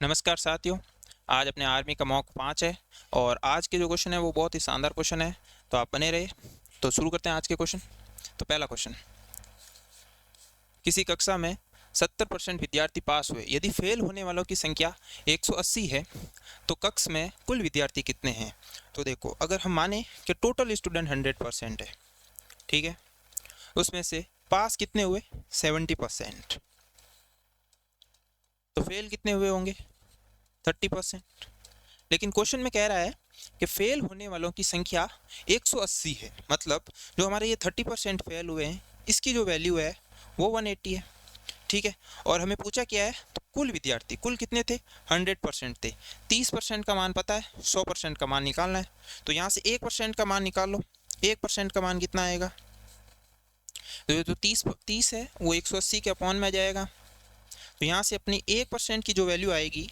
नमस्कार साथियों। आज अपने आर्मी का मॉक 5 है और आज के जो क्वेश्चन है वो बहुत ही शानदार क्वेश्चन है, तो आप बने रहे। तो शुरू करते हैं आज के क्वेश्चन। तो पहला क्वेश्चन, किसी कक्षा में 70% विद्यार्थी पास हुए, यदि फेल होने वालों की संख्या 180 है तो कक्षा में कुल विद्यार्थी कितने हैं। तो देखो, अगर हम माने कि टोटल स्टूडेंट 100% है, ठीक है, उसमें से पास कितने हुए 70%, तो फेल कितने हुए होंगे 30%। लेकिन क्वेश्चन में कह रहा है कि फेल होने वालों की संख्या 180 है, मतलब जो हमारे ये 30% फेल हुए हैं इसकी जो वैल्यू है वो 180 है, ठीक है। और हमें पूछा क्या है, तो कुल विद्यार्थी कुल कितने थे 100% थे। 30% का मान पता है, 100% का मान निकालना है। तो यहाँ से 1% का मान निकाल लो। 1% का मान कितना आएगा, तो ये तो 30 है वो 180 के अपॉन में आ जाएगा। तो यहाँ से अपनी 1% की जो वैल्यू आएगी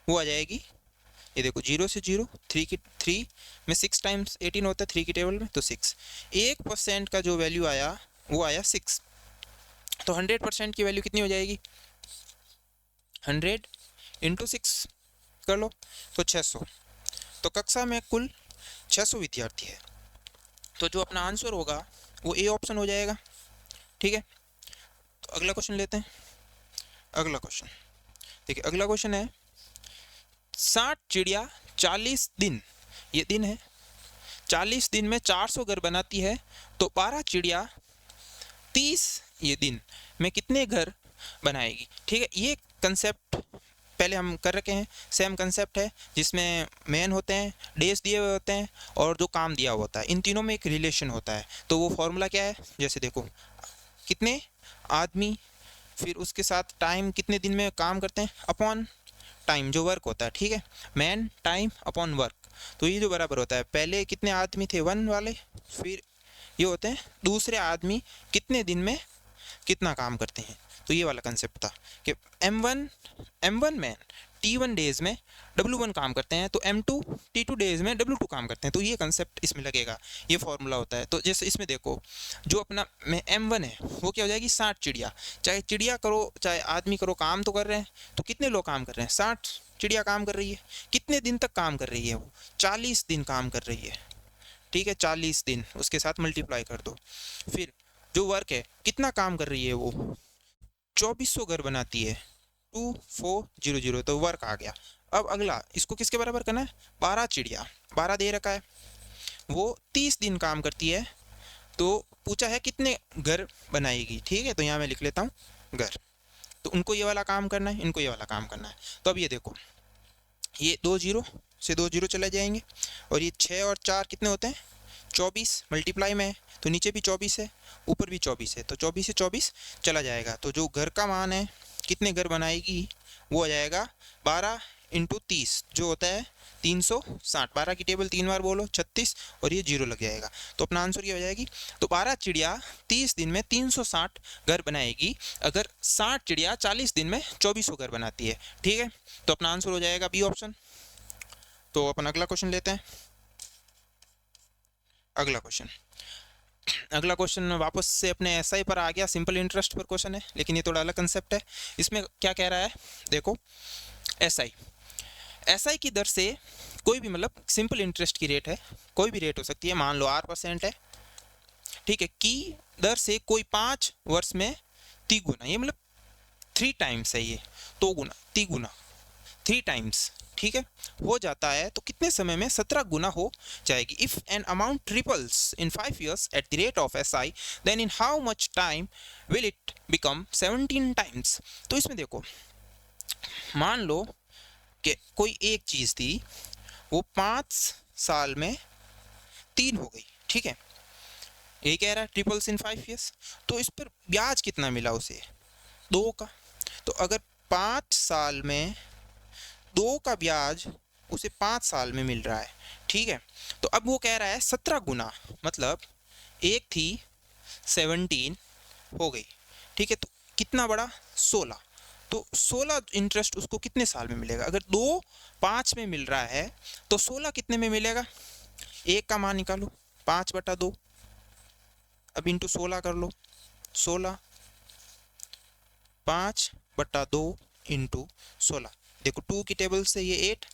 वो आ जाएगी, ये देखो, 0 से 0, 3 में 6 टाइम्स 18 होता है 3 की टेबल में, तो 6। 1% का जो वैल्यू आया वो आया 6। तो 100% की वैल्यू कितनी हो जाएगी, 100 इंटू 6 कर लो, तो 600। तो कक्षा में कुल 600 विद्यार्थी है, तो जो अपना आंसर होगा वो ए ऑप्शन हो जाएगा, ठीक है। तो अगला क्वेश्चन लेते हैं। अगला क्वेश्चन देखिए, अगला क्वेश्चन है 60 चिड़िया 40 दिन, ये दिन है, 40 दिन में 400 घर बनाती है, तो 12 चिड़िया 30 ये दिन में कितने घर बनाएगी। ठीक है, ये कंसेप्ट पहले हम कर रखे हैं, सेम कंसेप्ट है जिसमें मेन होते हैं, डेज दिए हुए होते हैं और जो काम दिया हुआ होता है, इन तीनों में एक रिलेशन होता है। तो वो फॉर्मूला क्या है, जैसे देखो, कितने आदमी, फिर उसके साथ टाइम, कितने दिन में काम करते हैं, अपॉन टाइम जो वर्क होता है, ठीक है, मैन टाइम अपॉन वर्क। तो ये जो बराबर होता है, पहले कितने आदमी थे 1 वाले, फिर ये होते हैं दूसरे आदमी कितने दिन में कितना काम करते हैं। तो ये वाला कंसेप्ट था कि M1 में T1 डेज में W1 काम करते हैं, तो M2 T2 डेज में W2 काम करते हैं। तो ये कंसेप्ट इसमें लगेगा, ये फॉर्मूला होता है। तो जैसे इसमें देखो, जो अपना में M1 है वो क्या हो जाएगी 60 चिड़िया, चाहे चिड़िया करो चाहे आदमी करो, काम तो कर रहे हैं। तो कितने लोग काम कर रहे हैं, 60 चिड़िया काम कर रही है। कितने दिन तक काम कर रही है वो, 40 दिन काम कर रही है, ठीक है, 40 दिन, उसके साथ मल्टीप्लाई कर दो। फिर जो वर्क है, कितना काम कर रही है वो, 2400 घर बनाती है, 2400, तो वर्क आ गया। अब अगला, इसको किसके बराबर करना है, 12 चिड़िया, 12 दे रखा है, वो 30 दिन काम करती है, तो पूछा है कितने घर बनाएगी, ठीक है। तो यहाँ मैं लिख लेता हूँ घर। तो उनको ये वाला काम करना है, इनको ये वाला काम करना है। तो अब ये देखो, ये 2 जीरो से 2 जीरो चले जाएंगे, और ये 6 और 4 कितने होते हैं 24, मल्टीप्लाई में है, तो नीचे भी 24 है, ऊपर भी 24 है, तो 24 से 24 चला जाएगा। तो जो घर का मान है, कितने घर बनाएगी, वो आ जाएगा 12 इंटू 30, जो होता है 360। 12 की टेबल 3 बार बोलो, 36, और ये जीरो लग जाएगा। तो अपना आंसर ये हो जाएगी। तो 12 चिड़िया 30 दिन में 360 घर बनाएगी, अगर 60 चिड़िया 40 दिन में 2400 घर बनाती है, ठीक है। तो अपना आंसर हो जाएगा बी ऑप्शन। तो अपन अगला क्वेश्चन लेते हैं। अगला क्वेश्चन, अगला क्वेश्चन वापस से अपने एसआई पर आ गया, सिंपल इंटरेस्ट पर क्वेश्चन है, लेकिन ये थोड़ा अलग कंसेप्ट है। इसमें क्या कह रहा है, देखो, एसआई एसआई की दर से कोई भी, मतलब सिंपल इंटरेस्ट की रेट है, कोई भी रेट हो सकती है, मान लो R% है, ठीक है, की दर से कोई 5 वर्ष में तिगुना, ये मतलब 3 टाइम्स है, ये तो गुना तिगुना 3 टाइम्स, ठीक है, हो जाता है, तो कितने समय में 17 गुना हो जाएगी। If an amount triples in 5 years at the rate of SI, then in how much time will it become 17 times. तो इसमें देखो, मान लो कि कोई एक चीज़ थी, वो 5 साल में 3 हो गई, ठीक है, ये कह रहा है ट्रिपल्स इन 5 years। तो इस पर ब्याज कितना मिला उसे, 2 का। तो अगर 5 साल में 2 का ब्याज उसे 5 साल में मिल रहा है, ठीक है, तो अब वो कह रहा है 17 गुना, मतलब एक थी 17 हो गई, ठीक है, तो कितना बड़ा 16, तो 16 इंटरेस्ट उसको कितने साल में मिलेगा। अगर 2 5 में मिल रहा है तो 16 कितने में मिलेगा, एक का मान निकालो, 5/2, अब इंटू 16 कर लो, 16, 5/2 इंटू 16, देखो 2 की टेबल से ये 8,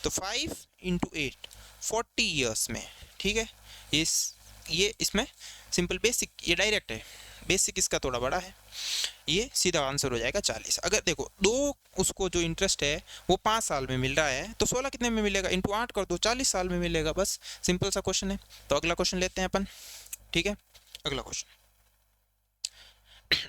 तो 5 इंटू 8 40 ईयर्स में, ठीक है। ये इसमें सिंपल बेसिक, ये डायरेक्ट है, बेसिक इसका थोड़ा बड़ा है, ये सीधा आंसर हो जाएगा 40। अगर देखो दो उसको जो इंटरेस्ट है वो 5 साल में मिल रहा है, तो 16 कितने में मिलेगा, इंटू 8 कर दो, 40 साल में मिलेगा, बस सिंपल सा क्वेश्चन है। तो अगला क्वेश्चन लेते हैं अपन, ठीक है। अगला क्वेश्चन,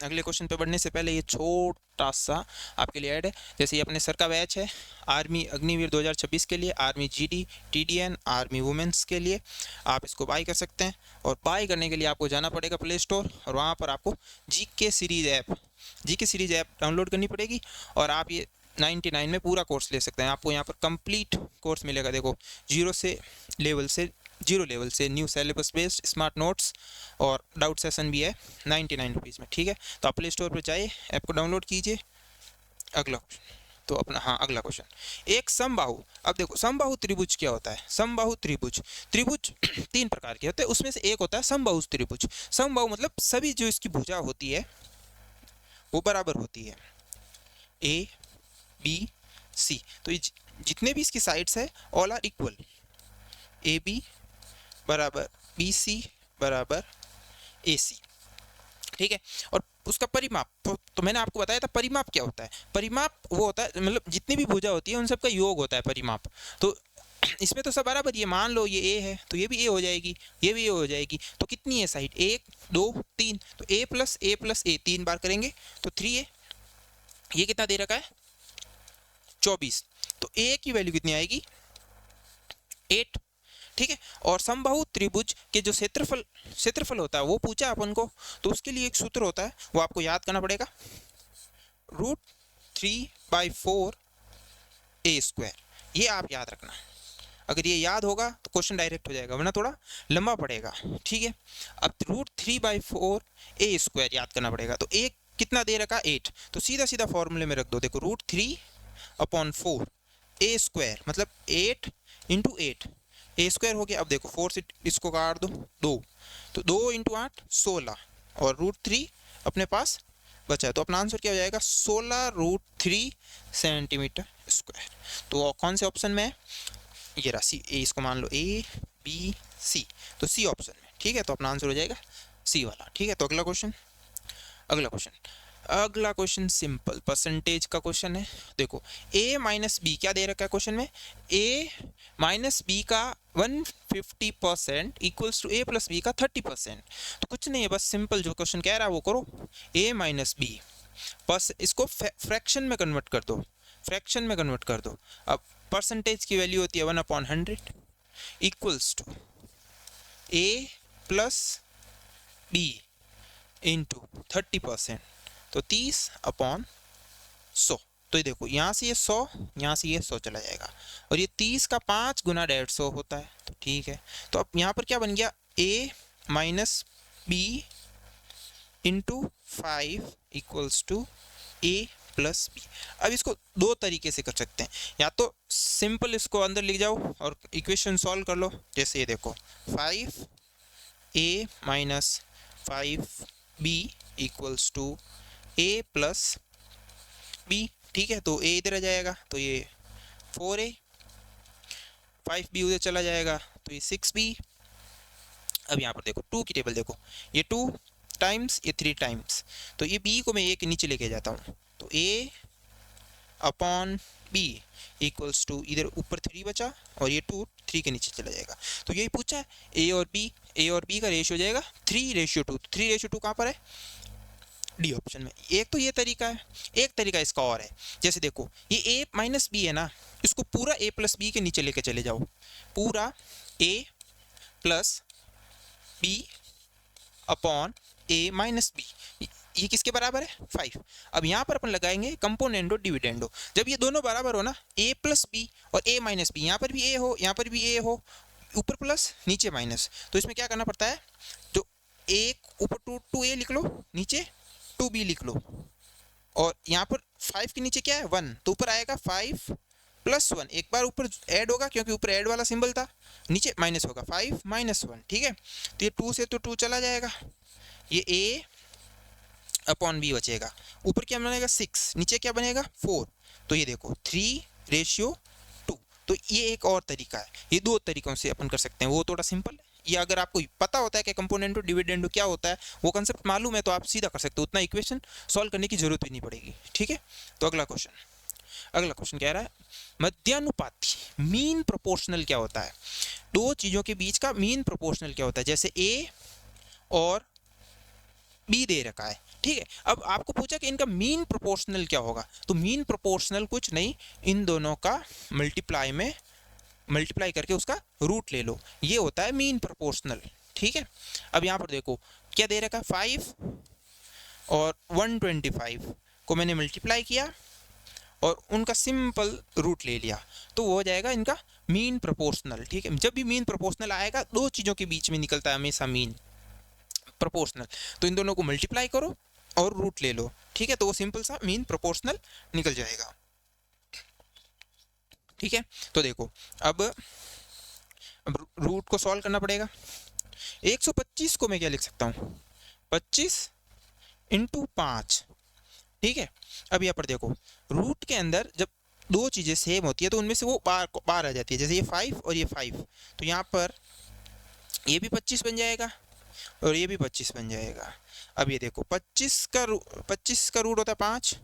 अगले क्वेश्चन पे बढ़ने से पहले ये छोटा सा आपके लिए ऐड है। जैसे ये अपने सर का बैच है आर्मी अग्निवीर 2026 के लिए, army GD, TDN, army women's के लिए, आप इसको बाय कर सकते हैं। और बाय करने के लिए आपको जाना पड़ेगा प्ले स्टोर, और वहाँ पर आपको जीके सीरीज ऐप डाउनलोड करनी पड़ेगी, और आप ये 99 में पूरा कोर्स ले सकते हैं। आपको यहाँ पर कंप्लीट कोर्स मिलेगा, देखो जीरो लेवल से new syllabus based smart notes और डाउट सेशन भी है 99 रुपीज़ में, ठीक है। तो आप प्ले स्टोर पर जाइए, ऐप को डाउनलोड कीजिए। अगला तो अपना, हाँ अगला क्वेश्चन, एक समबाहु, अब देखो समबाहु त्रिभुज क्या होता है। समबाहु त्रिभुज 3 प्रकार के होते हैं, उसमें से एक होता है समबाहु त्रिभुज। समबाहु मतलब सभी जो इसकी भुजा होती है वो बराबर होती है, ए बी सी, तो जितने भी इसकी साइड्स है all are equal, A B बराबर बी सी बराबर ए सी, ठीक है। और उसका परिमाप तो मैंने आपको बताया था, परिमाप क्या होता है। परिमाप वो होता है, मतलब जितनी भी भुजा होती है उन सबका योग होता है परिमाप। तो इसमें तो सब बराबर, ये मान लो ये ए है तो ये भी ए हो जाएगी, ये भी ए हो जाएगी। तो कितनी है साइड, 1 2 3, तो ए प्लस ए प्लस ए 3 बार करेंगे तो 3a। ये कितना दे रखा है 24, तो ए की वैल्यू कितनी आएगी 8, ठीक है। और समबाहु त्रिभुज के जो क्षेत्रफल होता है वो पूछा अपन को, तो उसके लिए एक सूत्र होता है, वो आपको याद करना पड़ेगा, √3/4 a²। ये आप याद रखना, अगर ये याद होगा तो क्वेश्चन डायरेक्ट हो जाएगा, वरना थोड़ा लंबा पड़ेगा, ठीक है। अब √3/4 a² याद करना पड़ेगा। तो एक कितना दे रखा 8, तो सीधा सीधा फॉर्मूले में रख दो, देखो √3/4 a² मतलब 8 इंटू 8, a² हो गया। अब देखो 4 से इसको काट दो 2, तो 2 इंटू 8 16, और √3 अपने पास बचा है, तो अपना आंसर क्या हो जाएगा 16√3 सेंटीमीटर स्क्वायर। तो कौन से ऑप्शन में है, ये राशि ए, इसको मान लो ए बी सी, तो सी ऑप्शन में, ठीक है। तो अपना आंसर हो जाएगा सी वाला, ठीक है। तो अगला क्वेश्चन सिंपल परसेंटेज का क्वेश्चन है। देखो a माइनस बी क्या दे रखा है क्वेश्चन में, a माइनस बी का 150% equals to a plus B का 30%। तो कुछ नहीं है, बस सिंपल जो क्वेश्चन कह रहा है वो करो, a माइनस बी, बस इसको फ्रैक्शन में कन्वर्ट कर दो। अब परसेंटेज की वैल्यू होती है 1/100 equals to a plus B into 30%, तो 30/100। तो ये देखो यहाँ से ये 100, यहाँ से ये 100 चला जाएगा, और ये 30 का 5 गुना 150 होता है, तो ठीक है। तो अब यहाँ पर क्या बन गया, a minus B into 5 equals to a plus B. अब इसको दो तरीके से कर सकते हैं, या तो सिंपल इसको अंदर लिख जाओ और इक्वेशन सॉल्व कर लो। जैसे ये देखो 5a minus 5b equals to a plus b, ठीक है। तो a इधर आ जाएगा, तो ये 4a, 5b उधर चला जाएगा, तो ये 6b। अब यहाँ पर देखो 2 की टेबल देखो, ये 2 टाइम्स ये 3 टाइम्स, तो ये b को मैं a के नीचे लेके जाता हूँ, तो a/b इक्वल्स टू, इधर ऊपर 3 बचा और ये 2 3 के नीचे चला जाएगा। तो यही पूछा है, a और b का रेशियो हो जाएगा 3:2। 3:2 कहाँ पर है, डी ऑप्शन में। एक तो ये तरीका है, एक तरीका इसका और है। जैसे देखो ये a माइनस बी है ना, इसको पूरा a प्लस बी के नीचे लेके चले जाओ, पूरा a plus B upon a minus B, ये किसके बराबर है 5। अब यहाँ पर अपन लगाएंगे कंपोनेंडो डिविडेंडो, जब ये दोनों बराबर हो ना, a प्लस बी और a माइनस बी, यहाँ पर भी a हो यहाँ पर भी a हो, ऊपर प्लस नीचे माइनस, तो इसमें क्या करना पड़ता है, जो एक ऊपर 2a लिख लो, नीचे 2b लिख लो, और यहाँ पर 5 के नीचे क्या है 1, तो ऊपर आएगा 5 + 1, एक बार ऊपर ऐड होगा क्योंकि ऊपर ऐड वाला सिंबल था, नीचे माइनस होगा 5 - 1, ठीक है। तो ये 2 से तो 2 चला जाएगा, ये a/b बचेगा, ऊपर क्या बनेगा 6, नीचे क्या बनेगा 4, तो ये देखो 3:2, तो ये एक और तरीका है। ये दो तरीकों से अपन कर सकते हैं, वो थोड़ा सिंपल है। ये अगर आपको पता होता है कि कंपोनेंट डिविडेंड क्या होता है, वो कंसेप्ट मालूम है, तो आप सीधा कर सकते हो, उतना इक्वेशन सॉल्व करने की जरूरत भी नहीं पड़ेगी। ठीक है, तो अगला क्वेश्चन कह रहा है मध्यानुपाती मीन प्रोपोर्शनल क्या होता है। दो चीजों के बीच का मीन प्रोपोर्शनल क्या होता है, जैसे ए और बी दे रखा है। ठीक है, अब आपको पूछा कि इनका मीन प्रोपोर्शनल क्या होगा, तो मीन प्रोपोर्शनल कुछ नहीं, इन दोनों का मल्टीप्लाई करके उसका रूट ले लो, ये होता है मीन प्रोपोर्शनल। ठीक है, अब यहाँ पर देखो क्या दे रखा है, 5 और 125 को मैंने मल्टीप्लाई किया और उनका सिंपल रूट ले लिया, तो वो हो जाएगा इनका मीन प्रोपोर्शनल। ठीक है, जब भी मीन प्रोपोर्शनल आएगा, दो चीज़ों के बीच में निकलता है हमेशा मीन प्रोपोर्शनल, तो इन दोनों को मल्टीप्लाई करो और रूट ले लो। ठीक है, तो वो सिंपल सा मीन प्रोपोर्शनल निकल जाएगा। ठीक है, तो देखो अब रूट को सॉल्व करना पड़ेगा। 125 को मैं क्या लिख सकता हूँ, 25 × 5। ठीक है, अब यहाँ पर देखो रूट के अंदर जब दो चीज़ें सेम होती है तो उनमें से वो बार आ जाती है, जैसे ये 5 और ये 5, तो यहाँ पर ये भी 25 बन जाएगा और ये भी 25 बन जाएगा। अब ये देखो 25 का रूट होता है 5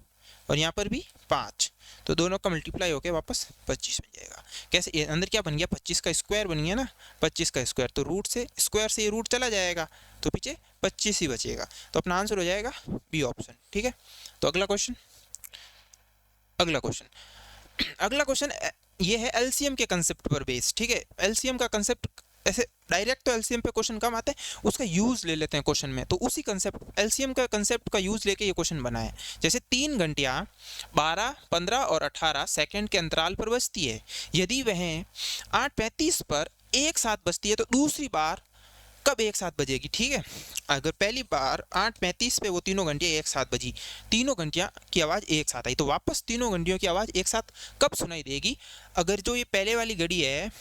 और यहाँ पर भी 5, तो दोनों का मल्टीप्लाई होकर वापस 25 बन जाएगा। कैसे, ये अंदर क्या बन गया, 25 का स्क्वायर बन गया ना, 25 का स्क्वायर, तो रूट से स्क्वायर से ये रूट चला जाएगा, तो पीछे 25 ही बचेगा, तो अपना आंसर हो जाएगा बी ऑप्शन। ठीक है, तो अगला क्वेश्चन ये है एलसीएम के कंसेप्ट पर बेस्ड। ठीक है, एलसीएम का कंसेप्ट ऐसे डायरेक्ट तो एलसीएम पे क्वेश्चन कम आते हैं, उसका यूज ले लेते हैं क्वेश्चन में, तो उसी कंसेप्ट एलसीएम का कंसेप्ट का यूज लेके ये क्वेश्चन बना है। जैसे 3 घंटियाँ 12, 15 और 18 सेकंड के अंतराल पर बजती है, यदि वह 8:35 पर एक साथ बजती है तो दूसरी बार कब एक साथ बजेगी। ठीक है, अगर पहली बार 8:35 पे वो तीनों घंटियाँ एक साथ बजी, तीनों घंटियाँ की आवाज़ एक साथ आई, तो वापस तीनों घंटियों की आवाज़ एक साथ कब सुनाई देगी, अगर जो ये पहले वाली घड़ी है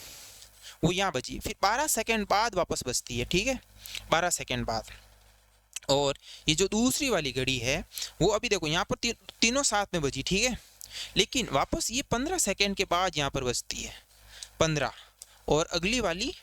वो यहाँ बजी, फिर 12 सेकंड बाद वापस बजती है। ठीक है, 12 सेकंड बाद, और ये जो दूसरी वाली घड़ी है वो अभी देखो यहाँ पर तीनों साथ में बजी। ठीक है, लेकिन वापस ये 15 सेकंड के बाद यहाँ पर बजती है 15, और अगली वाली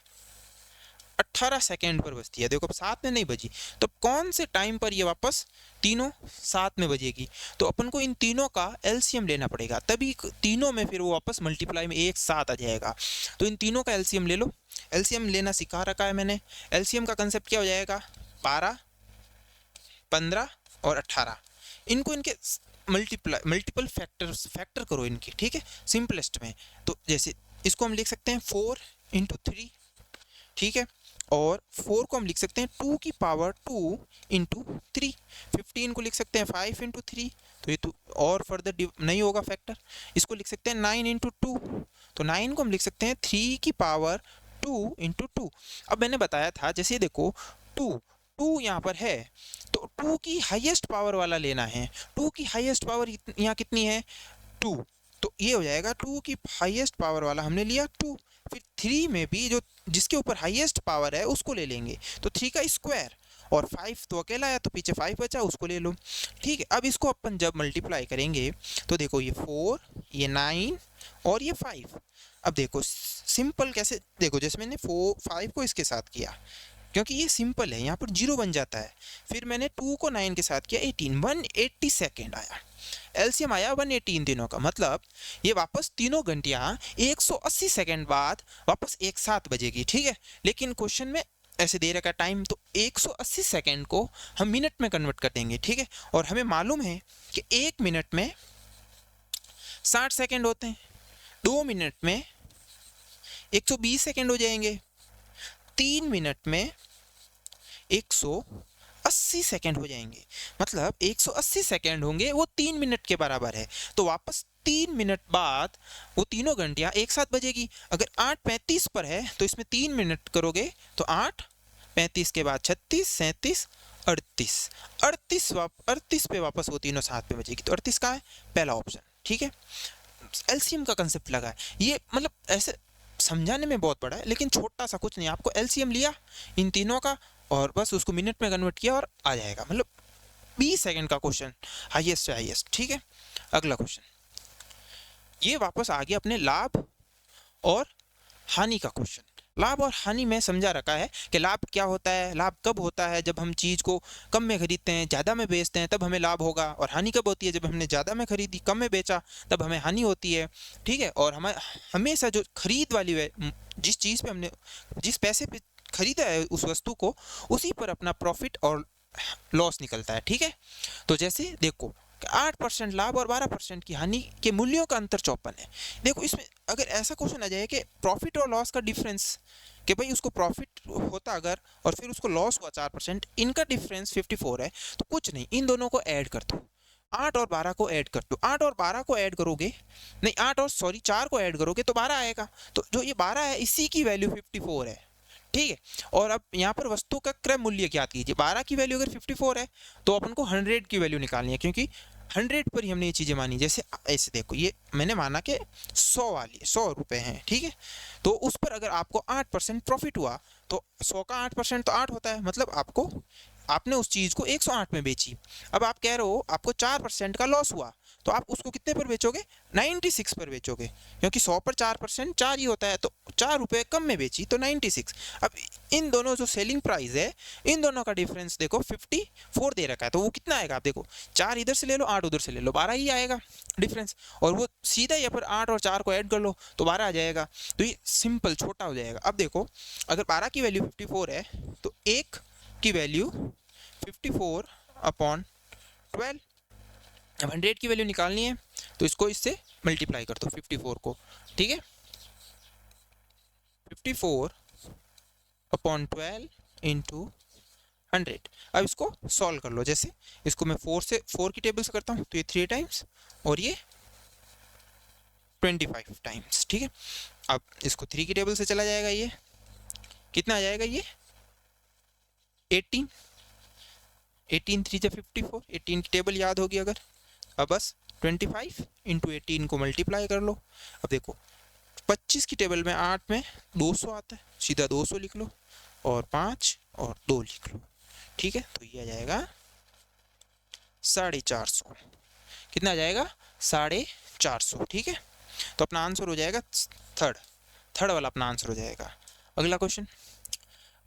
18 सेकंड पर बजती है। देखो अब साथ में नहीं बजी, तो कौन से टाइम पर ये वापस तीनों साथ में बजेगी, तो अपन को इन तीनों का एलसीएम लेना पड़ेगा, तभी तीनों में फिर वो वापस मल्टीप्लाई में एक साथ आ जाएगा। तो इन तीनों का एलसीएम ले लो, एलसीएम लेना सिखा रखा है मैंने। एलसीएम का कंसेप्ट क्या हो जाएगा, 12, 15 और 18, इनको इनके मल्टीपल फैक्टर करो इनकी। ठीक है, सिंपलेस्ट में, तो जैसे इसको हम लिख सकते हैं 4 × 3। ठीक है, और 4 को हम लिख सकते हैं 2 की पावर 2 × 3। 15 को लिख सकते हैं 5 × 3, तो ये तो और फर्दर नहीं होगा फैक्टर। इसको लिख सकते हैं 9 × 2, तो 9 को हम लिख सकते हैं 3 की पावर 2 × 2। अब मैंने बताया था, जैसे देखो 2 यहाँ पर है, तो 2 की हाईएस्ट पावर वाला लेना है। 2 की हाईएस्ट पावर यहाँ कितनी है, 2, तो ये हो जाएगा 2 की हाईएस्ट पावर वाला हमने लिया 2। फिर 3 में भी जो जिसके ऊपर हाईएस्ट पावर है उसको ले लेंगे, तो 3 का स्क्वायर, और 5 तो अकेला है तो पीछे 5 बचा, उसको ले लो। ठीक है, अब इसको अपन जब मल्टीप्लाई करेंगे तो देखो ये 4, ये 9 और ये 5। अब देखो सिंपल कैसे, देखो जैसे मैंने 5 को इसके साथ किया, क्योंकि ये सिंपल है, यहाँ पर 0 बन जाता है। फिर मैंने 2 को 9 के साथ किया, 18, 180 सेकेंड आया, एलसीएम आया 180 इन तीनों का, मतलब ये वापस तीनों घंटियाँ 180 सेकेंड बाद वापस एक साथ बजेगी। ठीक है, लेकिन क्वेश्चन में ऐसे दे रखा टाइम, तो 180 सेकेंड को हम मिनट में कन्वर्ट कर देंगे। ठीक है, और हमें मालूम है कि 1 मिनट में 60 सेकेंड होते हैं, 2 मिनट में 120 सेकेंड हो जाएंगे, 3 मिनट में 180 सेकेंड हो जाएंगे, मतलब 180 सेकेंड होंगे, वो 3 मिनट के बराबर है। तो वापस 3 मिनट बाद वो तीनों घंटियाँ एक साथ बजेगी। अगर 8:35 पर है तो इसमें 3 मिनट करोगे तो 8:35 के बाद 36, 37, 38, 38 पे वापस वो तीनों साथ में बजेगी। तो 38 का है पहला ऑप्शन। ठीक है, एलसीएम का कंसेप्ट लगा है, ये मतलब ऐसे समझाने में बहुत बड़ा है, लेकिन छोटा सा कुछ नहीं, आपको एलसीएम लिया इन तीनों का और बस उसको मिनट में कन्वर्ट किया और आ जाएगा, मतलब 20 सेकंड का क्वेश्चन, हाईएस्ट से हाईएस्ट। ठीक है, अगला क्वेश्चन ये वापस आ गया अपने लाभ और हानि का क्वेश्चन। लाभ और हानि में समझा रखा है कि लाभ क्या होता है, लाभ कब होता है, जब हम चीज़ को कम में खरीदते हैं ज़्यादा में बेचते हैं तब हमें लाभ होगा, और हानि कब होती है, जब हमने ज़्यादा में खरीदी कम में बेचा तब हमें हानि होती है। ठीक है, और हमें हमेशा जो खरीद वाली जिस चीज़ पे हमने जिस पैसे पे खरीदा है उस वस्तु को, उसी पर अपना प्रॉफिट और लॉस निकलता है। ठीक है, तो जैसे देखो 8% लाभ और 12% की हानि के मूल्यों का अंतर 54 है। देखो इसमें अगर ऐसा क्वेश्चन आ जाए कि प्रॉफिट और लॉस का डिफरेंस, कि भाई उसको प्रॉफिट होता अगर और फिर उसको लॉस हुआ 4%, इनका डिफरेंस 54 है, तो कुछ नहीं, इन दोनों को ऐड कर दो, 8 और 12 को ऐड कर दो। 8 और 12 को ऐड करोगे, नहीं 8 और 4 को ऐड करोगे तो 12 आएगा। तो जो ये 12 है इसी की वैल्यू 54 है। ठीक है, और अब यहाँ पर वस्तु का क्रय मूल्य ज्ञात कीजिए। 12 की वैल्यू अगर 54 है तो अपन को 100 की वैल्यू निकालनी है, क्योंकि 100 पर ही हमने ये चीज़ें मानी। जैसे ऐसे देखो, ये मैंने माना कि 100 वाली 100 रुपये हैं, ठीक है, तो उस पर अगर आपको 8% प्रॉफिट हुआ तो 100 का 8% तो 8 होता है, मतलब आपने उस चीज़ को 108 में बेची। अब आप कह रहे हो आपको 4% का लॉस हुआ, तो आप उसको कितने पर बेचोगे, 96 पर बेचोगे, क्योंकि 100 पर 4% 4 ही होता है, तो 4 रुपये कम में बेची तो 96। अब इन दोनों जो सेलिंग प्राइस है, इन दोनों का डिफरेंस देखो 54 दे रखा है, तो वो कितना आएगा, आप देखो 4 इधर से ले लो 8 उधर से ले लो, 12 ही आएगा डिफरेंस, और वो सीधा यहाँ पर 8 और 4 को ऐड कर लो तो 12 आ जाएगा। तो ये सिंपल छोटा हो जाएगा। अब देखो अगर 12 की वैल्यू 54 है तो 1 की वैल्यू 54 अपॉन 12। अब 100 की वैल्यू निकालनी है तो इसको इससे मल्टीप्लाई कर दो 54 को। ठीक है, 54 अपॉन 12 इंटू 100। अब इसको सॉल्व कर लो। जैसे इसको मैं 4 की टेबल से करता हूँ तो ये 3 टाइम्स और ये 25 टाइम्स। ठीक है, अब इसको 3 की टेबल से चला जाएगा, ये कितना आ जाएगा, ये 18 3 जा 54, 18 की टेबल याद होगी अगर। अब बस 25 इंटू 18 को मल्टीप्लाई कर लो। अब देखो 25 की टेबल में 8 में 200 आता है, सीधा 200 लिख लो, और 5 और 2 लिख लो। ठीक है, तो ये आ जाएगा 450। कितना आ जाएगा, 450। ठीक है, तो अपना आंसर हो जाएगा थर्ड वाला अपना आंसर हो जाएगा। अगला क्वेश्चन,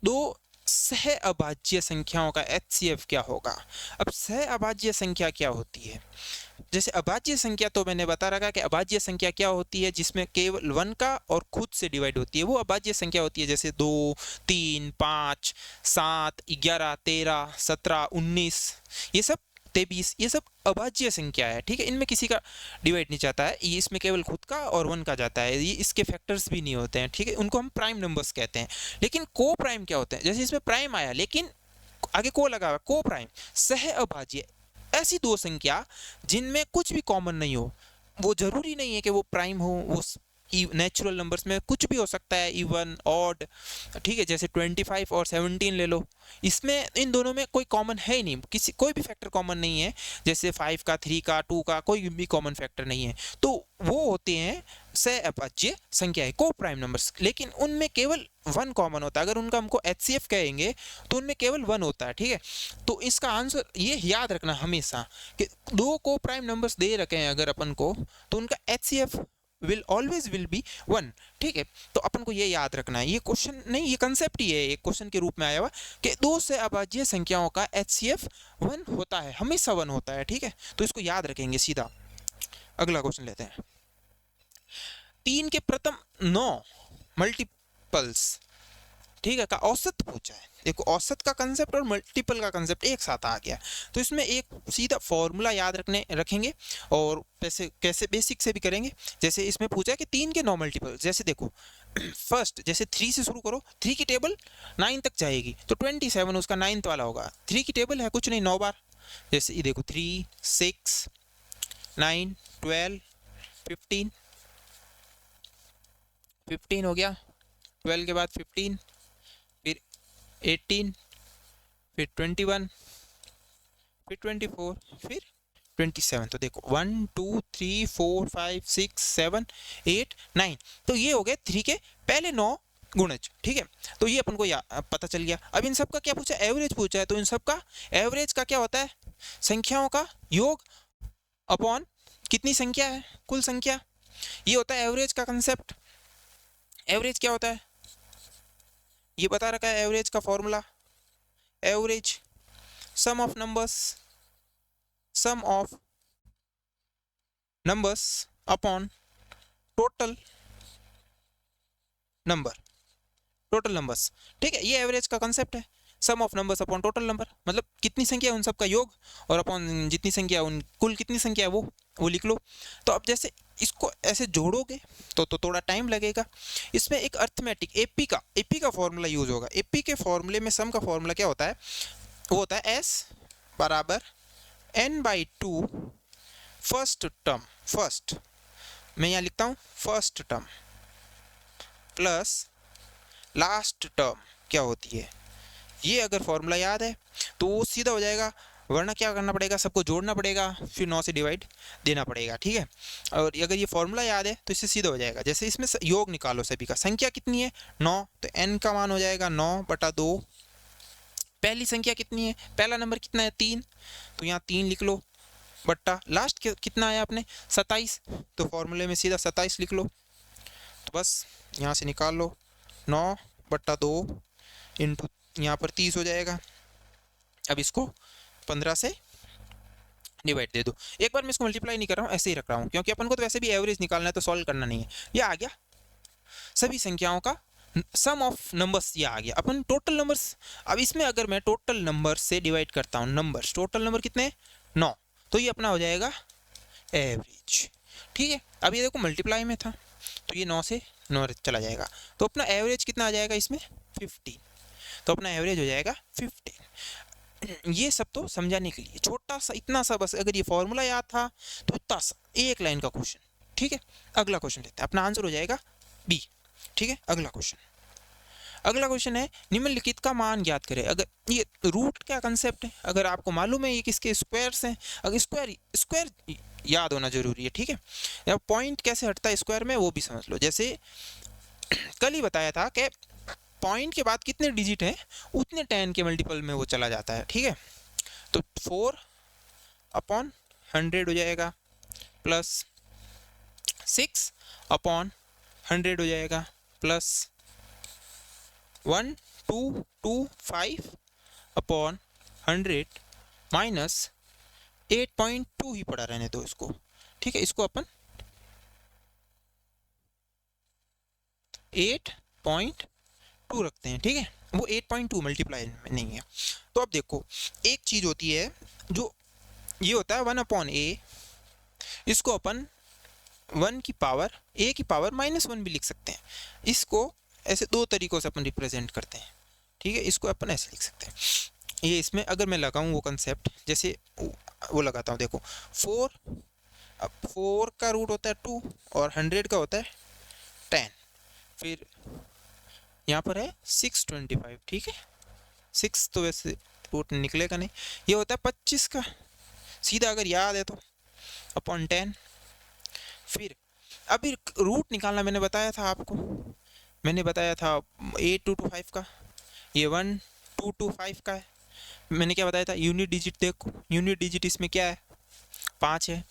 दो सह अभाज्य संख्याओं का HCF क्या होगा। अब सह अभाज्य संख्या क्या होती है, जैसे अभाज्य संख्या तो मैंने बता रखा कि अभाज्य संख्या क्या होती है, जिसमें केवल 1 का और खुद से डिवाइड होती है, वो अभाज्य संख्या होती है। जैसे 2 3 5 7 11 13 17 19 ये सब 23 ये सब अभाज्य संख्या है। ठीक है, इनमें किसी का डिवाइड नहीं जाता है, ये इसमें केवल खुद का और 1 का जाता है, ये इसके फैक्टर्स भी नहीं होते हैं। ठीक है, उनको हम प्राइम नंबर्स कहते हैं। लेकिन को प्राइम क्या होते हैं, जैसे इसमें प्राइम आया लेकिन आगे को लगा हुआ, को प्राइम सह अभाज्य, ऐसी दो संख्या जिनमें कुछ भी कॉमन नहीं हो। वो जरूरी नहीं है कि वो प्राइम हो, वो नेचुरल नंबर्स में कुछ भी हो सकता है, इवन ऑड। ठीक है, जैसे 25 और 17 ले लो, इसमें इन दोनों में कोई कॉमन है ही नहीं, कोई भी फैक्टर कॉमन नहीं है। जैसे 5 का 3 का 2 का कोई भी कॉमन फैक्टर नहीं है, तो वो होते हैं सह अभाज्य संख्याएं, को प्राइम नंबर्स। लेकिन उनमें केवल 1 कॉमन होता है, अगर उनका हमको HCF कहेंगे तो उनमें केवल 1 होता है। ठीक है, तो इसका आंसर ये याद रखना हमेशा कि 2 को प्राइम नंबर्स दे रखे हैं अगर अपन को, तो उनका HCF विल बी 1। ठीक है, तो अपन को ये याद रखना है, ये क्वेश्चन नहीं, ये कंसेप्ट ही है, एक क्वेश्चन के रूप में आया हुआ कि 2 से अभाज्य संख्याओं का HCF 1 होता है, हमेशा 1 होता है। ठीक है, तो इसको याद रखेंगे सीधा। अगला क्वेश्चन लेते हैं, 3 के प्रथम 9 मल्टीपल्स, ठीक है, का औसत पूछा है। देखो औसत का कंसेप्ट और मल्टीपल का कंसेप्ट एक साथ आ गया, तो इसमें एक सीधा फॉर्मूला याद रखेंगे और कैसे बेसिक से भी करेंगे। जैसे इसमें पूछा है कि 3 के 9 मल्टीपल, जैसे देखो फर्स्ट जैसे 3 से शुरू करो, 3 की टेबल 9 तक जाएगी तो 27 उसका 9th वाला होगा। 3 की टेबल है कुछ नहीं 9 बार, जैसे ये देखो 3 6 9 12 15 हो गया, 12 के बाद 15, फिर 18, फिर 21, फिर 24, फिर 27। तो देखो 1 2 3 4 5 6 7 8 9, तो ये हो गए 3 के पहले 9 गुणज। ठीक है, तो ये अपन को पता चल गया। अब इन सब का क्या पूछा, एवरेज पूछा है, तो इन सब का एवरेज का क्या होता है, संख्याओं का योग अपॉन कितनी संख्या है, कुल संख्या। ये होता है एवरेज का कंसेप्ट। एवरेज क्या होता है ये बता रखा है, एवरेज का formula, average sum of numbers upon total numbers. ठीक है, ये एवरेज का कंसेप्ट है। Sum of numbers upon total number, मतलब कितनी संख्या है उन सबका योग, और अपॉन जितनी संख्या उन कुल कितनी संख्या है वो लिख लो। तो अब जैसे इसको ऐसे जोड़ोगे तो थोड़ा टाइम लगेगा। इसमें एक अर्थमेटिक एपी का फॉर्मूला यूज होगा। एपी के फॉर्मूले में सम का फॉर्मूला क्या होता है, वो होता है एस बराबर n/2 फर्स्ट मैं यहाँ लिखता हूँ first term plus last term क्या होती है। ये अगर फॉर्मूला याद है तो वो सीधा हो जाएगा, वरना क्या करना पड़ेगा, सबको जोड़ना पड़ेगा, फिर 9 से डिवाइड देना पड़ेगा। ठीक है, और अगर ये फॉर्मूला याद है तो इससे सीधा हो जाएगा। जैसे इसमें योग निकालो सभी का, संख्या कितनी है 9, तो n का मान हो जाएगा 9/2। पहली संख्या कितनी है, पहला नंबर कितना है 3, तो यहाँ 3 लिख लो, बट्टा लास्ट कितना है आपने 27, तो फॉर्मूले में सीधा 27 लिख लो। तो बस यहाँ से निकाल लो 9/2 इंटू यहाँ पर 30 हो जाएगा। अब इसको 15 से डिवाइड दे दो। एक बार मैं इसको मल्टीप्लाई नहीं कर रहा हूँ, ऐसे ही रख रहा हूँ, क्योंकि अपन को तो वैसे भी एवरेज निकालना है, तो सॉल्व करना नहीं है। ये आ गया सभी संख्याओं का सम ऑफ नंबर्स, ये आ गया अपन टोटल नंबर्स। अब इसमें अगर मैं टोटल नंबर से डिवाइड करता हूँ नंबर्स, टोटल नंबर कितने 9, तो ये अपना हो जाएगा एवरेज। ठीक है, अब ये देखो मल्टीप्लाई में था तो ये 9 से 9 चला जाएगा, तो अपना एवरेज कितना आ जाएगा इसमें 15, तो अपना एवरेज हो जाएगा 15। ये सब तो समझाने के लिए छोटा सा इतना सा, बस अगर ये फॉर्मूला याद था तो इतना सा एक लाइन का क्वेश्चन। ठीक है, अगला क्वेश्चन लेते हैं, अपना आंसर हो जाएगा बी। ठीक है, अगला क्वेश्चन है निम्नलिखित का मान ज्ञात करें। अगर ये रूट का कंसेप्ट है, अगर आपको मालूम है ये किसके स्क्वायर्स हैं, अगर स्क्वायर याद होना जरूरी है। ठीक है, या पॉइंट कैसे हटता है स्क्वायर में वो भी समझ लो। जैसे कल ही बताया था कि पॉइंट के बाद कितने डिजिट हैं उतने 10 के मल्टीपल में वो चला जाता है। ठीक है, तो 4/100 हो जाएगा प्लस 6/100 हो जाएगा प्लस 1225/100 माइनस 8.2 ही पड़ा रहने दो इसको। ठीक है, इसको अपन 8.2 रखते हैं। ठीक है, वो 8.2 मल्टीप्लाई में नहीं है। तो अब देखो एक चीज होती है जो ये होता है 1/a, इसको अपन 1 की पावर a की पावर -1 भी लिख सकते हैं। इसको ऐसे दो तरीकों से अपन रिप्रेजेंट करते हैं। ठीक है, इसको अपन ऐसे लिख सकते हैं। ये इसमें अगर मैं लगाऊं वो कंसेप्ट, जैसे वो लगाता हूँ, देखो 4, अब 4 का रूट होता है 2 और 100 का होता है 10, फिर यहाँ पर है 625। ठीक है, 6 तो वैसे रूट निकलेगा नहीं, ये होता है 25 का, सीधा अगर याद है तो अपॉन 10। फिर अभी रूट निकालना मैंने बताया था आपको, मैंने बताया था 8225 का, ये 1225 का है। मैंने क्या बताया था, यूनिट डिजिट देखो, यूनिट डिजिट इसमें क्या है 5 है,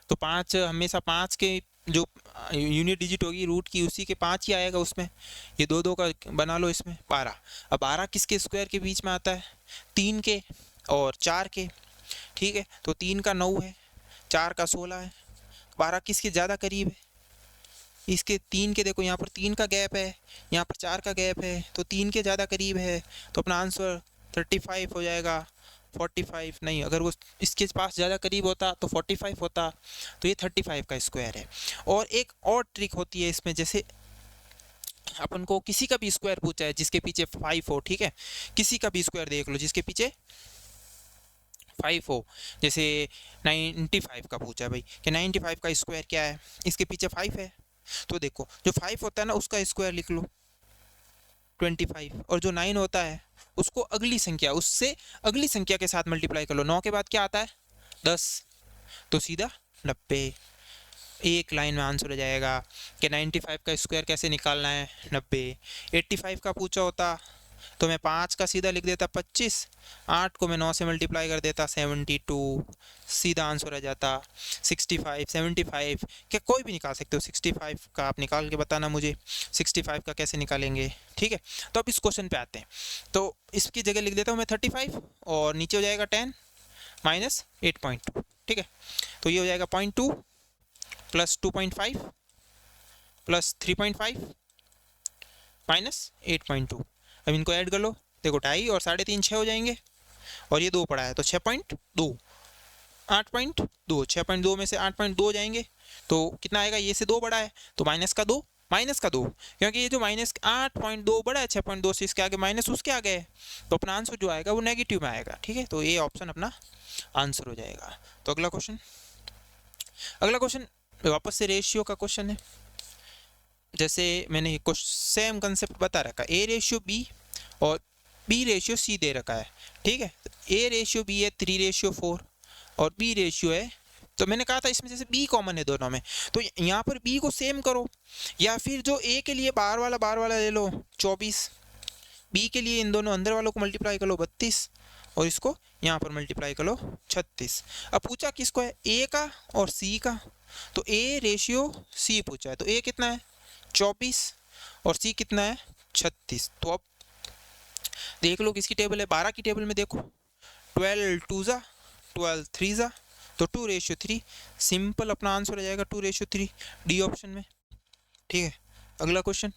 तो 5 हमेशा 5 के जो यूनिट डिजिट होगी रूट की उसी के 5 ही आएगा उसमें। ये 2 का बना लो इसमें 12। अब 12 किसके स्क्वायर के बीच में आता है, 3 के और 4 के। ठीक है, तो 3 का 9 है, 4 का 16 है, 12 किसके ज़्यादा करीब है, इसके 3 के। देखो यहाँ पर 3 का गैप है, यहाँ पर 4 का गैप है, तो 3 के ज़्यादा करीब है, तो अपना आंसर 35 हो जाएगा। 45 नहीं, अगर वो इसके पास ज़्यादा करीब होता तो 45 होता, तो ये 35 का स्क्वायर है। और एक और ट्रिक होती है इसमें, जैसे अपन को किसी का भी स्क्वायर पूछा है जिसके पीछे 5 हो। ठीक है, किसी का भी स्क्वायर देख लो जिसके पीछे 5 हो, जैसे 95 का पूछा है भाई कि 95 का स्क्वायर क्या है, इसके पीछे 5 है, तो देखो जो 5 होता है ना उसका स्क्वायर लिख लो 25, और जो 9 होता है उसको अगली संख्या, उससे अगली संख्या के साथ मल्टीप्लाई कर लो। 9 के बाद क्या आता है 10, तो सीधा 90। एक लाइन में आंसर हो जाएगा कि 95 का स्क्वायर कैसे निकालना है 90। 85 का पूछा होता तो मैं 5 का सीधा लिख देता 25, 8 को मैं 9 से मल्टीप्लाई कर देता 72, सीधा आंसर आ जाता 65, 75। क्या कोई भी निकाल सकते हो, 65 का आप निकाल के बताना मुझे 65 का कैसे निकालेंगे। ठीक है, तो अब इस क्वेश्चन पे आते हैं। तो इसकी जगह लिख देता हूँ मैं 35 और नीचे हो जाएगा 10 माइनस 8.2। ठीक है, तो ये हो जाएगा 0.2 प्लस 2.5 प्लस 3.5 माइनस 8.2। अब इनको ऐड कर लो, देखो 2.5 और 3.5 6 हो जाएंगे, और ये 2 पड़ा है तो 6.2, 8.2, 6.2 में से 8.2 जाएंगे तो कितना आएगा, ये से 2 बड़ा है तो माइनस का 2, माइनस का 2, क्योंकि ये जो माइनस 8.2 बड़ा है 6.2 से, इसके आगे माइनस उसके आगे है, तो अपना आंसर जो आएगा वो नेगेटिव में आएगा। ठीक है, तो ये ऑप्शन अपना आंसर हो जाएगा। तो अगला क्वेश्चन वापस से रेशियो का क्वेश्चन है। जैसे मैंने सेम कंसेप्ट बता रखा, ए रेशियो बी और बी रेशियो सी दे रखा है। ठीक है, ए रेशियो बी है 3:4 और बी रेशियो है, तो मैंने कहा था इसमें जैसे बी कॉमन है दोनों में, तो यहाँ पर बी को सेम करो, या फिर जो ए के लिए बाहर वाला ले लो 24, बी के लिए इन दोनों अंदर वालों को मल्टीप्लाई कर लो 32 और इसको यहाँ पर मल्टीप्लाई कर लो 36। अब पूछा किसको है, ए का और सी का, तो ए रेशियो सी पूछा है, तो ए कितना है 24 और सी कितना है 36। तो अब देख लो किसकी टेबल है, 12 की टेबल में देखो 12 2 जा 12 3 जा, तो 2:3, सिंपल अपना आंसर आ जाएगा 2:3, डी ऑप्शन में। ठीक है, अगला क्वेश्चन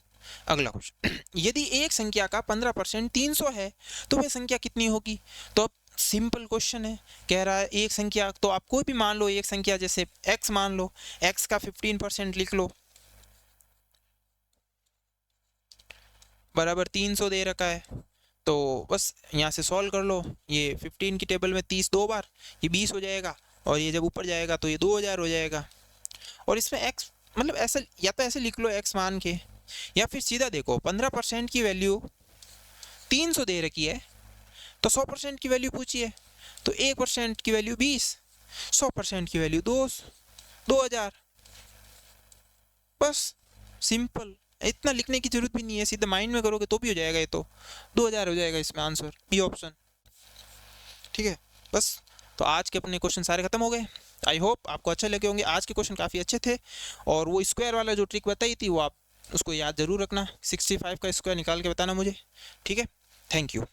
यदि एक संख्या का 15% 300 है तो वह संख्या कितनी होगी। तो अब सिंपल क्वेश्चन है, कह रहा है एक संख्या, तो आप कोई भी मान लो एक संख्या, जैसे x मान लो, x का 15% लिख लो, बराबर 300 दे रखा है, तो बस यहाँ से सॉल्व कर लो। ये 15 की टेबल में 30 2 बार, ये 20 हो जाएगा, और ये जब ऊपर जाएगा तो ये 2000 हो जाएगा। और इसमें x मतलब ऐसा, या तो ऐसे लिख लो x मान के, या फिर सीधा देखो 15% की वैल्यू 300 दे रखी है, तो 100% की वैल्यू पूछी है, तो 1% की वैल्यू 20, 100% की वैल्यू 2000। बस सिंपल, इतना लिखने की जरूरत भी नहीं है, सीधा माइंड में करोगे तो भी हो जाएगा, ये तो 2000 हो जाएगा इसमें आंसर, बी ऑप्शन। ठीक है, बस तो आज के अपने क्वेश्चन सारे खत्म हो गए। आई होप आपको अच्छे लगे होंगे, आज के क्वेश्चन काफ़ी अच्छे थे, और वो स्क्वायर वाला जो ट्रिक बताई थी वो आप उसको याद जरूर रखना, 65 का स्क्वायर निकाल के बताना मुझे। ठीक है, थैंक यू।